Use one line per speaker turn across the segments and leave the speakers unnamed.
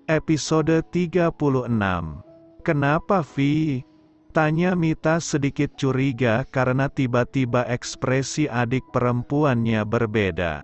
Episode 36. Kenapa, Vi? Tanya Mita sedikit curiga karena tiba-tiba ekspresi adik perempuannya berbeda.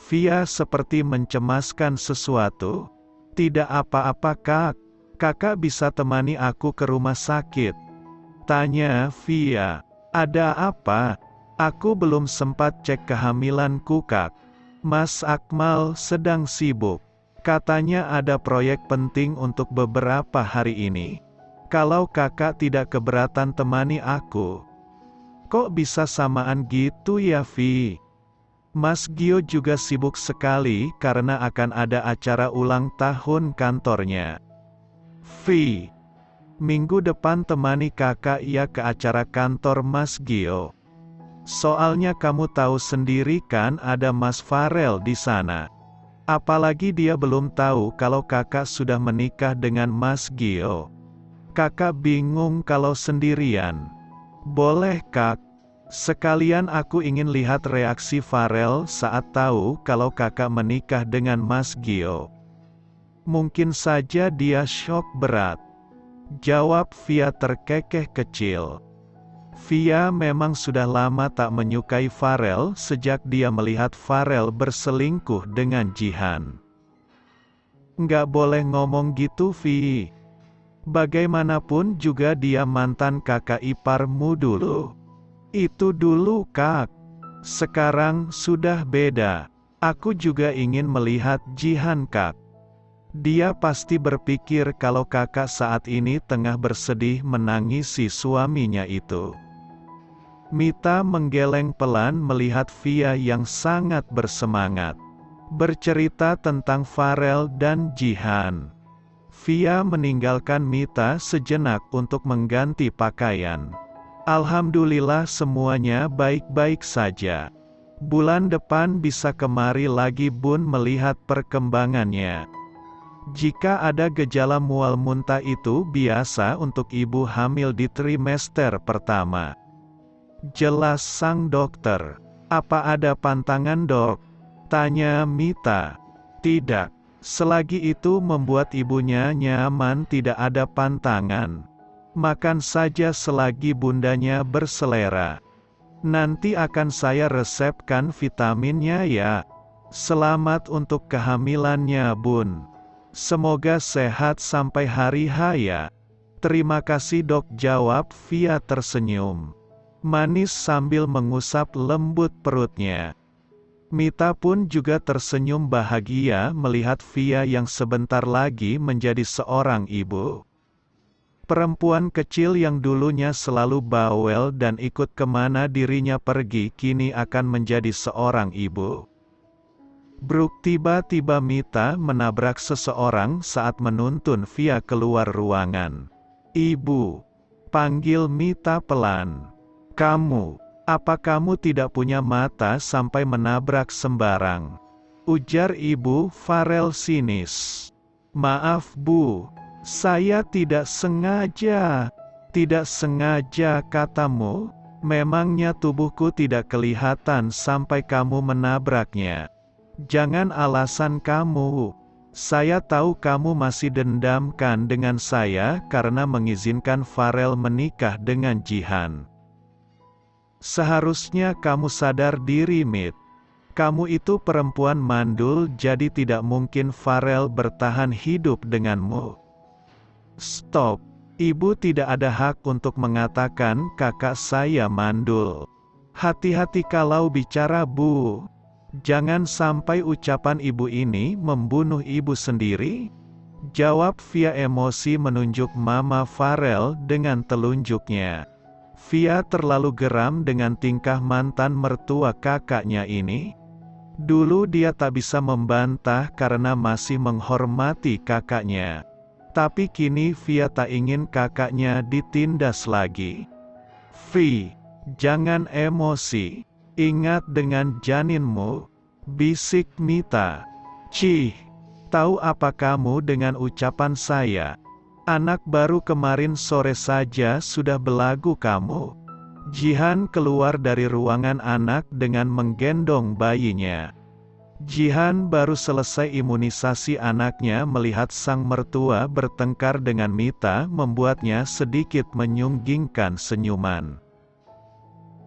Via seperti mencemaskan sesuatu. Tidak apa-apa, Kak. Kakak bisa temani aku ke rumah sakit. Tanya Via. Ada apa? Aku belum sempat cek kehamilanku, Kak. Mas Akmal sedang sibuk. Katanya ada proyek penting untuk beberapa hari ini. Kalau kakak tidak keberatan temani aku. Kok bisa samaan gitu ya, Vi? Mas Gio juga sibuk sekali karena akan ada acara ulang tahun kantornya. Vi, minggu depan temani kakak ya ke acara kantor Mas Gio. Soalnya kamu tahu sendiri kan ada Mas Farel di sana. Apalagi dia belum tahu kalau kakak sudah menikah dengan Mas Gio. Kakak bingung kalau sendirian. Boleh, Kak? Sekalian aku ingin lihat reaksi Farel saat tahu kalau kakak menikah dengan Mas Gio. Mungkin saja dia syok berat. Jawab Via terkekeh kecil. Via memang sudah lama tak menyukai Farel sejak dia melihat Farel berselingkuh dengan Jihan. Nggak boleh ngomong gitu, Vi. Bagaimanapun juga dia mantan kakak iparmu dulu. Itu dulu, Kak. Sekarang sudah beda. Aku juga ingin melihat Jihan, Kak. Dia pasti berpikir kalau kakak saat ini tengah bersedih menangisi suaminya itu. Mita menggeleng pelan melihat Via yang sangat bersemangat. Bercerita tentang Farel dan Jihan. Via meninggalkan Mita sejenak untuk mengganti pakaian. Alhamdulillah semuanya baik-baik saja. Bulan depan bisa kemari lagi Bun melihat perkembangannya. Jika ada gejala mual muntah itu biasa untuk ibu hamil di trimester pertama. Jelas sang dokter. Apa ada pantangan, Dok? Tanya Mita. Tidak. Selagi itu membuat ibunya nyaman tidak ada pantangan. Makan saja selagi bundanya berselera. Nanti akan saya resepkan vitaminnya ya. Selamat untuk kehamilannya, Bun. Semoga sehat sampai hari H ya. Terima kasih, Dok, jawab Via tersenyum. Manis sambil mengusap lembut perutnya. Mita pun juga tersenyum bahagia melihat Via yang sebentar lagi menjadi seorang ibu. Perempuan kecil yang dulunya selalu bawel dan ikut kemana dirinya pergi kini akan menjadi seorang ibu. Bruk, tiba-tiba Mita menabrak seseorang saat menuntun Via keluar ruangan. Ibu, panggil Mita pelan. Apa kamu tidak punya mata sampai menabrak sembarang? Ujar ibu Farel sinis. Maaf, Bu. Saya tidak sengaja. Tidak sengaja, katamu. Memangnya tubuhku tidak kelihatan sampai kamu menabraknya. Jangan alasan kamu. Saya tahu kamu masih dendamkan dengan saya karena mengizinkan Farel menikah dengan Jihan. Seharusnya kamu sadar diri, Mit. Kamu itu perempuan mandul jadi tidak mungkin Farel bertahan hidup denganmu. Stop. Ibu tidak ada hak untuk mengatakan kakak saya mandul. Hati-hati kalau bicara, Bu. Jangan sampai ucapan ibu ini membunuh ibu sendiri. Jawab Via emosi menunjuk Mama Farel dengan telunjuknya. Via terlalu geram dengan tingkah mantan mertua kakaknya ini. Dulu dia tak bisa membantah karena masih menghormati kakaknya. Tapi kini Via tak ingin kakaknya ditindas lagi. Vi, jangan emosi. Ingat dengan janinmu. Bisik Mita. Cih, tahu apa kamu dengan ucapan saya? Anak baru kemarin sore saja sudah belagu kamu. Jihan keluar dari ruangan anak dengan menggendong bayinya. Jihan baru selesai imunisasi anaknya melihat sang mertua bertengkar dengan Mita membuatnya sedikit menyunggingkan senyuman.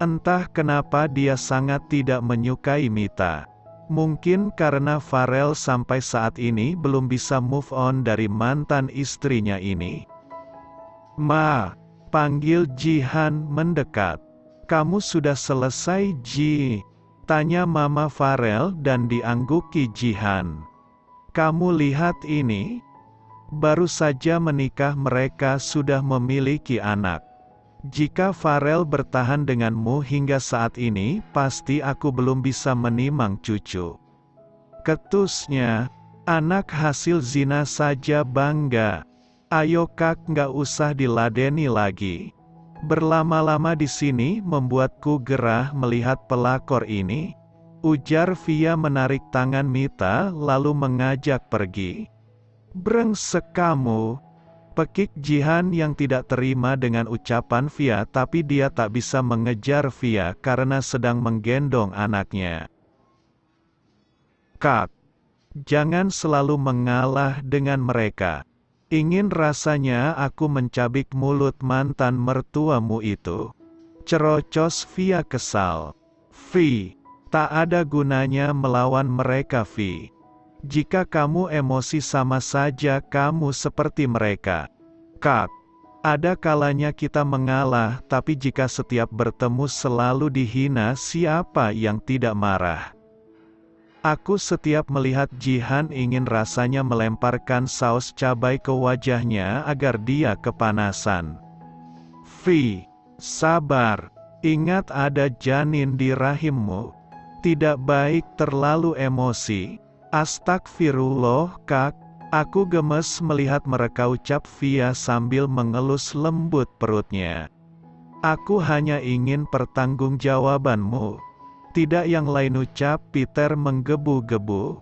Entah kenapa dia sangat tidak menyukai Mita. Mungkin karena Farel sampai saat ini belum bisa move on dari mantan istrinya ini. "Ma," panggil Jihan mendekat. "Kamu sudah selesai, Ji?" tanya Mama Farel dan diangguki Jihan. "Kamu lihat ini? Baru saja menikah mereka sudah memiliki anak. Jika Farel bertahan denganmu hingga saat ini, pasti aku belum bisa menimang cucu." Ketusnya, "Anak hasil zina saja bangga. Ayo Kak, nggak usah diladeni lagi. Berlama-lama di sini membuatku gerah melihat pelakor ini," ujar Via menarik tangan Mita lalu mengajak pergi. "Brengsek kamu," pekik Jihan yang tidak terima dengan ucapan Via, tapi dia tak bisa mengejar Via karena sedang menggendong anaknya. "Kak, jangan selalu mengalah dengan mereka. Ingin rasanya aku mencabik mulut mantan mertuamu itu," cerocos Via kesal. "Vi, tak ada gunanya melawan mereka, Vi. Jika kamu emosi sama saja kamu seperti mereka. Kak, ada kalanya kita mengalah, tapi jika setiap bertemu selalu dihina, siapa yang tidak marah?" Aku setiap melihat Jihan ingin rasanya melemparkan saus cabai ke wajahnya agar dia kepanasan. "Vi, sabar. Ingat ada janin di rahimmu. Tidak baik terlalu emosi." "Astagfirullah Kak." Aku gemes melihat mereka, ucap Via sambil mengelus lembut perutnya. "Aku hanya ingin pertanggungjawabanmu. Tidak yang lain," ucap Peter menggebu-gebu.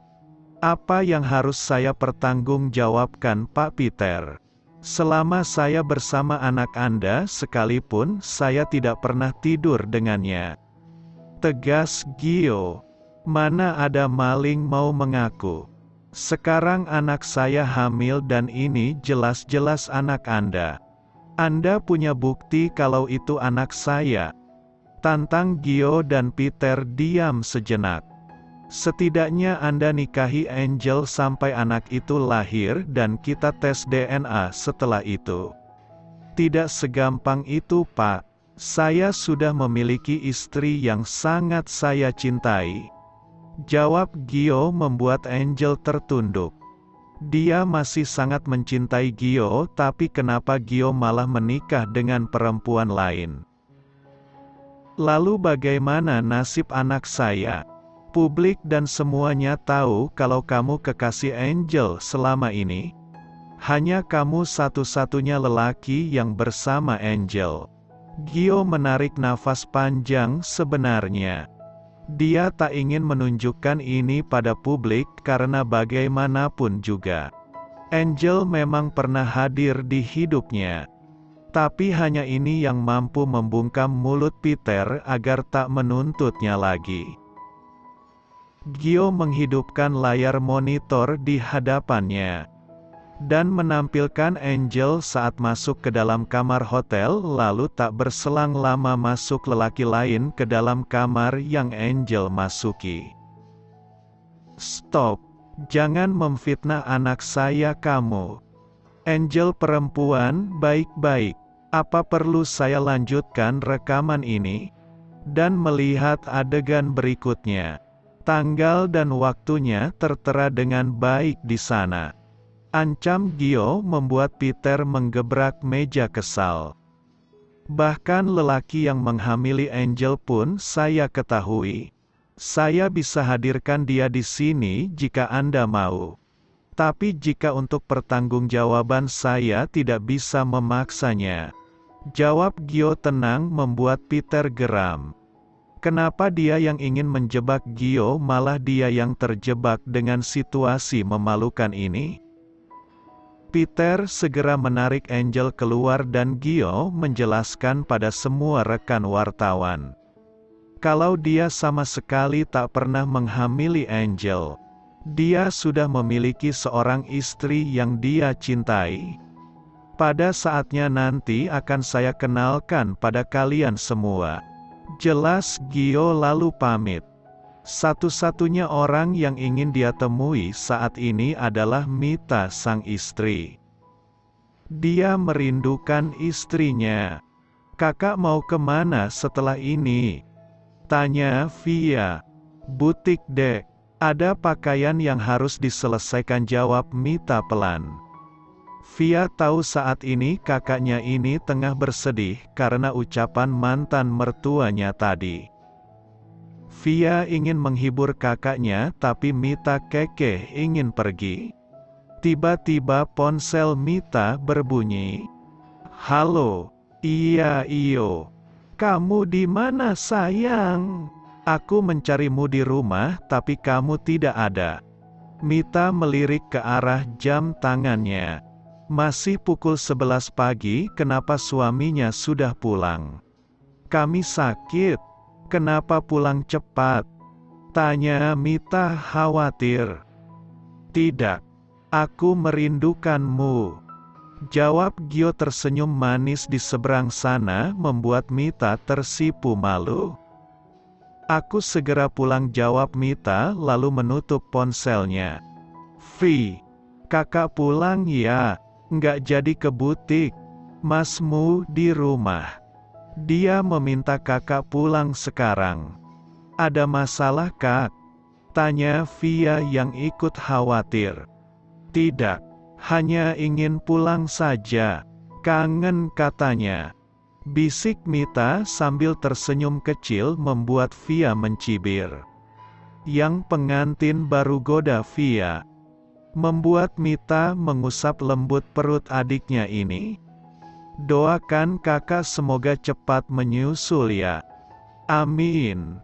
"Apa yang harus saya pertanggungjawabkan, Pak Peter? Selama saya bersama anak Anda sekalipun, saya tidak pernah tidur dengannya," tegas Gio. "Mana ada maling mau mengaku. Sekarang anak saya hamil dan ini jelas-jelas anak Anda. Anda punya bukti kalau itu anak saya?" Tantang Gio dan Peter diam sejenak. "Setidaknya Anda nikahi Angel sampai anak itu lahir dan kita tes DNA setelah itu." "Tidak segampang itu, Pak. Saya sudah memiliki istri yang sangat saya cintai," jawab Gio membuat Angel tertunduk. Dia masih sangat mencintai Gio, tapi kenapa Gio malah menikah dengan perempuan lain? "Lalu bagaimana nasib anak saya? Publik dan semuanya tahu kalau kamu kekasih Angel selama ini. Hanya kamu satu-satunya lelaki yang bersama Angel." Gio menarik nafas panjang. Sebenarnya, dia tak ingin menunjukkan ini pada publik karena bagaimanapun juga, Angel memang pernah hadir di hidupnya. Tapi hanya ini yang mampu membungkam mulut Peter agar tak menuntutnya lagi. Gio menghidupkan layar monitor di hadapannya dan menampilkan Angel saat masuk ke dalam kamar hotel, lalu tak berselang lama masuk lelaki lain ke dalam kamar yang Angel masuki. "Stop, jangan memfitnah anak saya kamu. Angel perempuan baik-baik. Apa perlu saya lanjutkan rekaman ini?" Dan melihat adegan berikutnya. Tanggal dan waktunya tertera dengan baik di sana. Ancam Gio membuat Peter menggebrak meja kesal. "Bahkan lelaki yang menghamili Angel pun saya ketahui. Saya bisa hadirkan dia di sini jika Anda mau. Tapi jika untuk pertanggungjawaban saya tidak bisa memaksanya," jawab Gio tenang membuat Peter geram. Kenapa dia yang ingin menjebak Gio malah dia yang terjebak dengan situasi memalukan ini? Peter segera menarik Angel keluar dan Gio menjelaskan pada semua rekan wartawan. Kalau dia sama sekali tak pernah menghamili Angel, dia sudah memiliki seorang istri yang dia cintai. Pada saatnya nanti akan saya kenalkan pada kalian semua. Jelas Gio lalu pamit. Satu-satunya orang yang ingin dia temui saat ini adalah Mita sang istri. Dia merindukan istrinya. Kakak mau kemana setelah ini? Tanya Via. Butik dek. Ada pakaian yang harus diselesaikan, jawab Mita pelan. Via tahu saat ini kakaknya ini tengah bersedih karena ucapan mantan mertuanya tadi. Via ingin menghibur kakaknya tapi Mita kekeh ingin pergi. Tiba-tiba ponsel Mita berbunyi. Halo, iya iyo. Kamu di mana sayang? Aku mencarimu di rumah tapi kamu tidak ada. Mita melirik ke arah jam tangannya. Masih pukul 11 pagi, kenapa suaminya sudah pulang? Kami sakit. Kenapa pulang cepat? Tanya Mita khawatir. Tidak. Aku merindukanmu. Jawab Gio tersenyum manis di seberang sana membuat Mita tersipu malu. Aku segera pulang, jawab Mita lalu menutup ponselnya. Vi, kakak pulang ya. Nggak jadi ke butik. Masmu di rumah. Dia meminta kakak pulang sekarang. Ada masalah kak? Tanya Via yang ikut khawatir. Tidak, hanya ingin pulang saja. Kangen katanya. Bisik Mita sambil tersenyum kecil membuat Via mencibir. Yang pengantin baru, goda Via. Membuat Mita mengusap lembut perut adiknya ini. Doakan kakak semoga cepat menyusul ya. Amin.